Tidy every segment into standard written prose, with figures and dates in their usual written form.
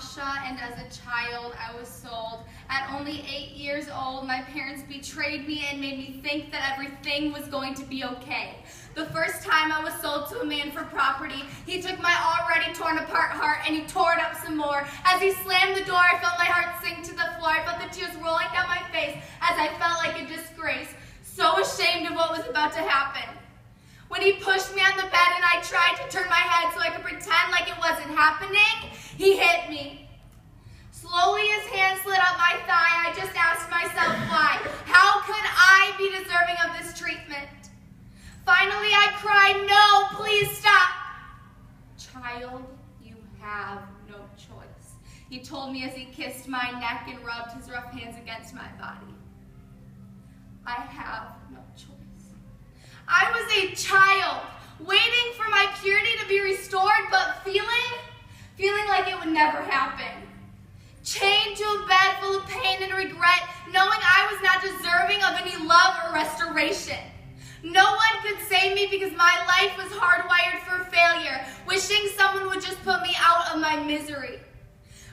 Sasha, and as a child, I was sold. At only 8 years old, my parents betrayed me and made me think that everything was going to be okay. The first time I was sold to a man for property, he took my already torn apart heart and he tore it up some more. As he slammed the door, I felt my heart sink to the floor. I felt the tears rolling down my face as I felt like a disgrace, so ashamed of what was about to happen. When he pushed me on the bed and I tried to turn my head so I could pretend like it wasn't happening, he hit me. Slowly his hand slid up my thigh. I just asked myself why. How could I be deserving of this treatment? Finally I cried, "No, please stop." "Child, you have no choice," he told me as he kissed my neck and rubbed his rough hands against my body. I have no choice. I was a child, waiting for my purity to be restored, but feeling like it would never happen. Chained to a bed full of pain and regret, knowing I was not deserving of any love or restoration. No one could save me because my life was hardwired for failure, wishing someone would just put me out of my misery.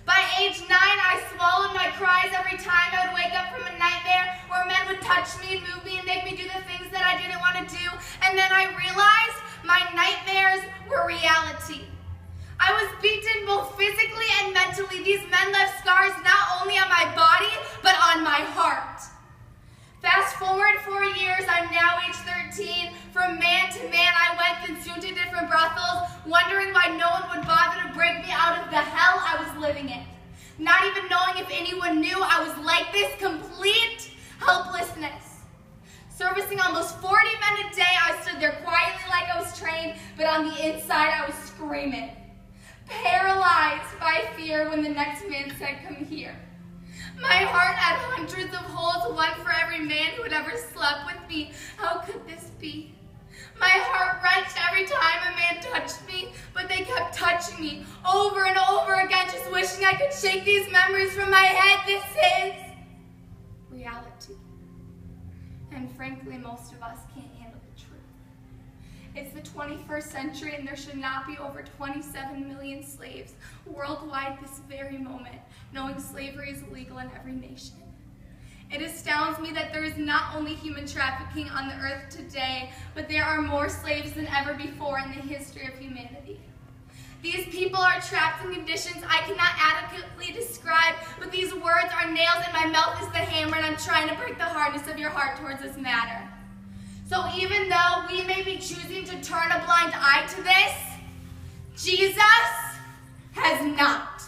By age 9, I swallowed my cries every time I would wake up from a nightmare where men would touch me and move me and make me do the things that I didn't want to do, and then I realized my nightmares were reality. I was beaten both physically and mentally. These men left scars not only on my body, but on my heart. Fast forward 4 years, I'm now age 13. From man to man, I went consumed to different brothels, wondering why no one would bother to break me out of the hell I was living in. Not even knowing if anyone knew I was like this, complete helplessness. Servicing almost 40 men a day, I stood there quietly like I was trained, but on the inside I was screaming. Paralyzed by fear when the next man said, "Come here." My heart had hundreds of holes, one for every man who had ever slept with me. How could this be? My heart wrenched every time a man touched me, but they kept touching me over and over again, just wishing I could shake these memories from my head. This is reality. And frankly, most of us can't handle the truth. It's the 21st century and there should not be over 27 million slaves worldwide this very moment, knowing slavery is illegal in every nation. It astounds me that there is not only human trafficking on the earth today, but there are more slaves than ever before in the history of humanity. These people are trapped in conditions I cannot adequately describe, but these words are nails and my mouth is the hammer, and I'm trying to break the hardness of your heart towards this matter. So even though we may be choosing to turn a blind eye to this, Jesus has not.